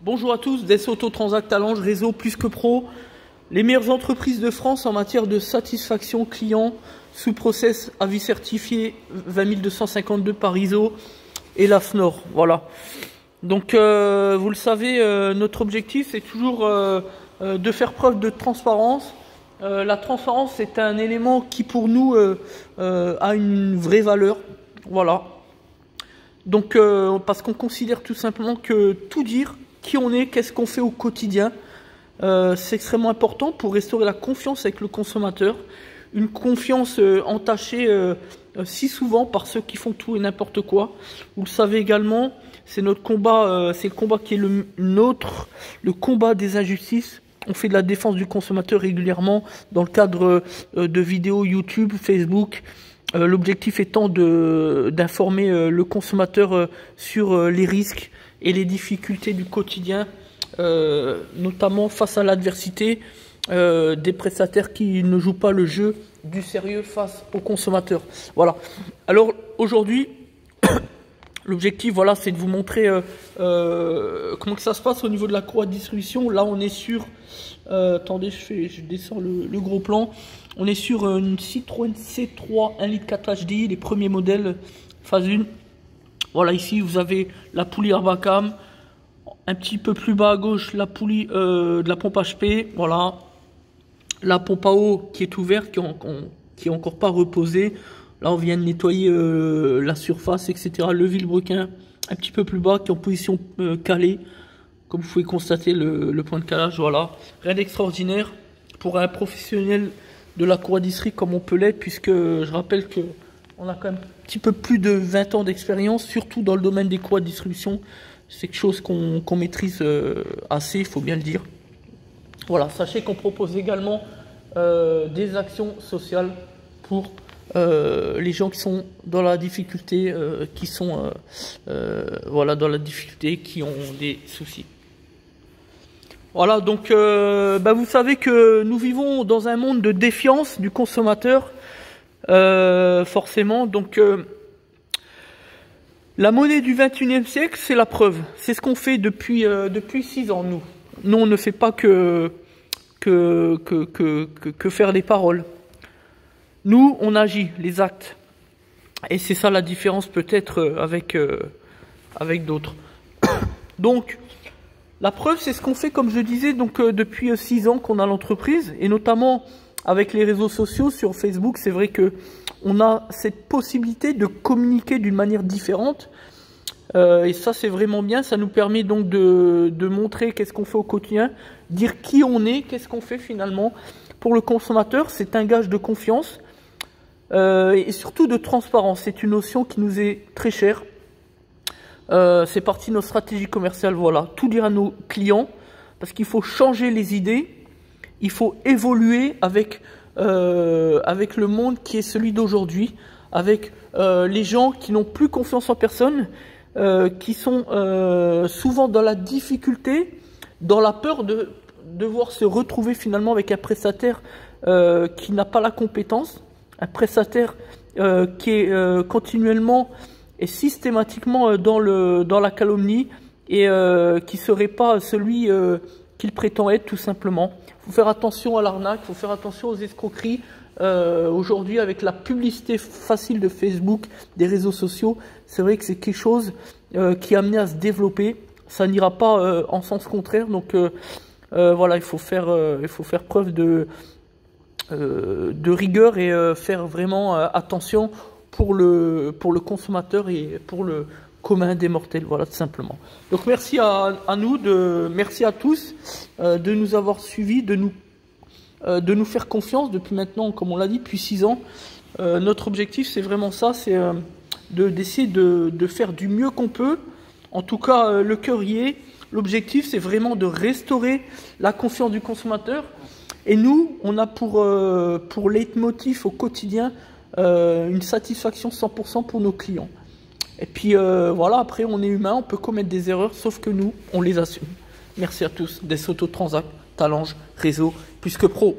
Bonjour à tous, Des Autotransact Talange, réseau plus que pro, les meilleures entreprises de France en matière de satisfaction client sous process avis certifié 20252 par ISO et l'AFNOR. Voilà. Donc vous le savez, notre objectif c'est toujours de faire preuve de transparence. La transparence c'est un élément qui pour nous a une vraie valeur. Voilà. Donc parce qu'on considère tout simplement que tout dire, qui on est, qu'est-ce qu'on fait au quotidien, c'est extrêmement important pour restaurer la confiance avec le consommateur. Une confiance entachée si souvent par ceux qui font tout et n'importe quoi. Vous le savez également, c'est notre combat, c'est le combat qui est le nôtre, le combat des injustices. On fait de la défense du consommateur régulièrement dans le cadre de vidéos YouTube, Facebook. L'objectif étant d'informer le consommateur sur les risques et les difficultés du quotidien, notamment face à l'adversité des prestataires qui ne jouent pas le jeu du sérieux face aux consommateurs. Voilà. Alors aujourd'hui, l'objectif, voilà, c'est de vous montrer comment que ça se passe au niveau de la courroie de distribution. Là, on est sur, attendez, je descends le gros plan. On est sur une Citroën C3 1 litre 4 HDI, les premiers modèles phase 1. Voilà, ici vous avez la poulie Arbacam. Un petit peu plus bas à gauche, la poulie de la pompe HP. Voilà, la pompe à eau qui est ouverte, qui est encore pas reposée. Là, on vient de nettoyer la surface, etc. Le vilebrequin, un petit peu plus bas, qui est en position calée. Comme vous pouvez constater, le point de calage, voilà. Rien d'extraordinaire pour un professionnel de la courroie d'istrie comme on peut l'être, puisque je rappelle que on a quand même un petit peu plus de 20 ans d'expérience, surtout dans le domaine des courroies de distribution. C'est quelque chose qu'on maîtrise assez, il faut bien le dire. Voilà, sachez qu'on propose également des actions sociales pour les gens qui sont dans la difficulté, voilà, dans la difficulté, qui ont des soucis. Voilà, donc vous savez que nous vivons dans un monde de défiance du consommateur, forcément. Donc la monnaie du 21e siècle, c'est la preuve. C'est ce qu'on fait depuis 6 ans, nous. Nous, on ne fait pas que faire des paroles. Nous, on agit, les actes. Et c'est ça la différence peut-être avec d'autres. Donc, la preuve, c'est ce qu'on fait, comme je disais, donc depuis 6 ans qu'on a l'entreprise, et notamment avec les réseaux sociaux sur Facebook. C'est vrai que on a cette possibilité de communiquer d'une manière différente, et ça c'est vraiment bien. Ça nous permet donc de montrer qu'est-ce qu'on fait au quotidien, dire qui on est, qu'est-ce qu'on fait finalement. Pour le consommateur, c'est un gage de confiance et surtout de transparence. C'est une notion qui nous est très chère. C'est partie de notre stratégie commerciale, voilà. Tout dire à nos clients, parce qu'il faut changer les idées, il faut évoluer avec le monde qui est celui d'aujourd'hui, avec les gens qui n'ont plus confiance en personne, qui sont souvent dans la difficulté, dans la peur de devoir se retrouver finalement avec un prestataire qui n'a pas la compétence, un prestataire qui est continuellement et systématiquement dans la calomnie, et qui serait pas celui qu'il prétend être, tout simplement. Il faut faire attention à l'arnaque, il faut faire attention aux escroqueries. Aujourd'hui, avec la publicité facile de Facebook, des réseaux sociaux, c'est vrai que c'est quelque chose qui est amené à se développer. Ça n'ira pas en sens contraire. Donc voilà, il faut faire preuve de rigueur et faire vraiment attention pour le consommateur et pour le commun des mortels, voilà, tout simplement. Donc merci à nous, merci à tous de nous avoir suivis, de nous faire confiance depuis maintenant, comme on l'a dit, depuis 6 ans. Notre objectif, c'est vraiment ça, c'est d'essayer de faire du mieux qu'on peut. En tout cas, le cœur y est. L'objectif, c'est vraiment de restaurer la confiance du consommateur. Et nous, on a pour leitmotiv au quotidien une satisfaction 100% pour nos clients. Et puis voilà, après on est humain, on peut commettre des erreurs, sauf que nous, on les assume. Merci à tous. Des Autotransact Talange, réseau plus que pro.